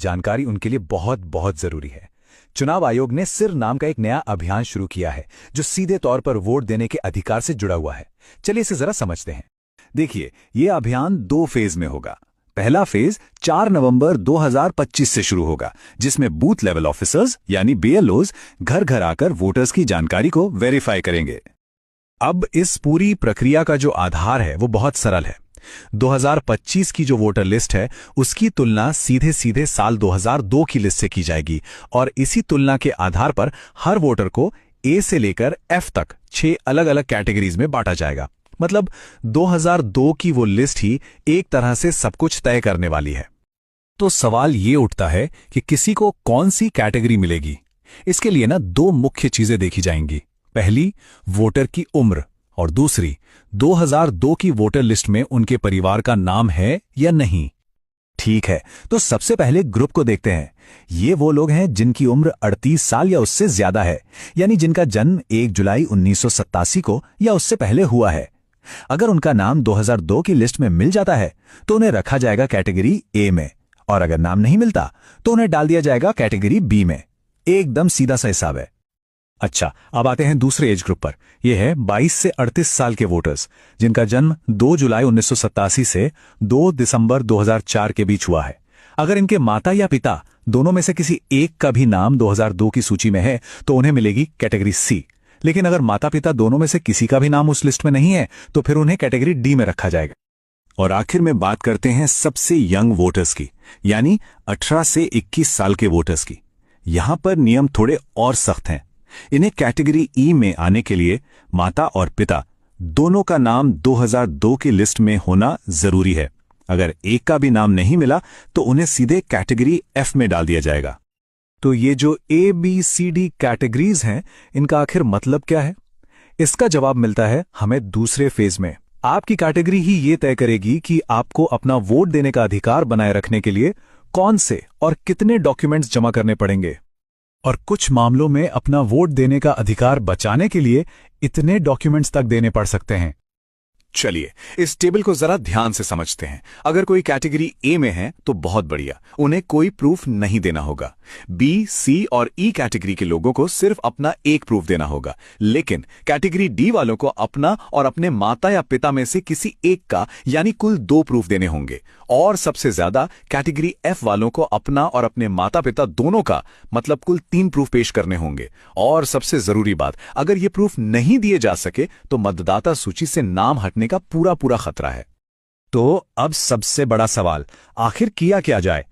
जानकारी उनके लिए बहुत बहुत जरूरी है। चुनाव आयोग ने सिर नाम का एक नया अभियान शुरू किया है जो सीधे तौर पर वोट देने के अधिकार से जुड़ा हुआ है। चलिए इसे जरा समझते हैं। देखिए, यह अभियान 2 फेज में होगा। पहला फेज 4 नवंबर 2025 से शुरू होगा, जिसमें बूथ लेवल ऑफिसर्स यानी बीएलओज घर घर आकर वोटर्स की जानकारी को वेरीफाई करेंगे। अब इस पूरी प्रक्रिया का जो आधार है वो बहुत सरल है। 2025 की जो वोटर लिस्ट है उसकी तुलना सीधे सीधे साल 2002 की लिस्ट से की जाएगी और इसी तुलना के आधार पर हर वोटर को ए से लेकर एफ तक 6 अलग अलग कैटेगरीज में बांटा जाएगा। मतलब 2002 की वो लिस्ट ही एक तरह से सब कुछ तय करने वाली है। तो सवाल ये उठता है कि किसी को कौन सी कैटेगरी मिलेगी। इसके लिए ना 2 मुख्य चीजें देखी जाएंगी। पहली, वोटर की उम्र, और दूसरी, 2002 की वोटर लिस्ट में उनके परिवार का नाम है या नहीं। ठीक है, तो सबसे पहले ग्रुप को देखते हैं। ये वो लोग हैं जिनकी उम्र 38 साल या उससे ज्यादा है, यानी जिनका जन्म 1 जुलाई 1987 को या उससे पहले हुआ है। अगर उनका नाम 2002 की लिस्ट में मिल जाता है तो उन्हें रखा जाएगा कैटेगरी ए में, और अगर नाम नहीं मिलता तो उन्हें डाल दिया जाएगा कैटेगरी बी में। एकदम सीधा सा हिसाब है। अच्छा, अब आते हैं दूसरे एज ग्रुप पर। यह है 22 से 38 साल के वोटर्स, जिनका जन्म 2 जुलाई 1987 से 2 दिसंबर 2004 के बीच हुआ है। अगर इनके माता या पिता दोनों में से किसी एक का भी नाम 2002 की सूची में है तो उन्हें मिलेगी कैटेगरी सी। लेकिन अगर माता पिता दोनों में से किसी का भी नाम उस लिस्ट में नहीं है तो फिर उन्हें कैटेगरी डी में रखा जाएगा। और आखिर में बात करते हैं सबसे यंग वोटर्स की, यानी 18 से 21 साल के वोटर्स की। यहां पर नियम थोड़े और सख्त हैं। इन्हें कैटेगरी ई में आने के लिए माता और पिता दोनों का नाम 2002 की लिस्ट में होना जरूरी है। अगर एक का भी नाम नहीं मिला तो उन्हें सीधे कैटेगरी एफ में डाल दिया जाएगा। तो ये जो A B C D categories हैं, इनका आखिर मतलब क्या है? इसका जवाब मिलता है हमें दूसरे फेज में। आपकी कैटेगरी ही ये तय करेगी कि आपको अपना वोट देने का अधिकार बनाए रखने के लिए कौन से और कितने डॉक्यूमेंट्स जमा करने पड़ेंगे, और कुछ मामलों में अपना वोट देने का अधिकार बचाने के लिए इतने डॉक्यूमेंट्स तक देने पड़ सकते हैं। चलिए इस टेबल को जरा ध्यान से समझते हैं। अगर कोई कैटेगरी ए में है तो बहुत बढ़िया, उन्हें कोई प्रूफ नहीं देना होगा। बी, सी और ई कैटेगरी के लोगों को सिर्फ अपना एक प्रूफ देना होगा। लेकिन कैटेगरी डी वालों को अपना और अपने माता या पिता में से किसी एक का यानी कुल 2 प्रूफ देने होंगे। और सबसे ज्यादा कैटेगरी एफ वालों को अपना और अपने माता पिता दोनों का मतलब कुल 3 प्रूफ पेश करने होंगे। और सबसे जरूरी बात, अगर ये प्रूफ नहीं दिए जा सके तो मतदाता सूची से नाम हटने का पूरा खतरा है। तो अब सबसे बड़ा सवाल, आखिर किया क्या जाए?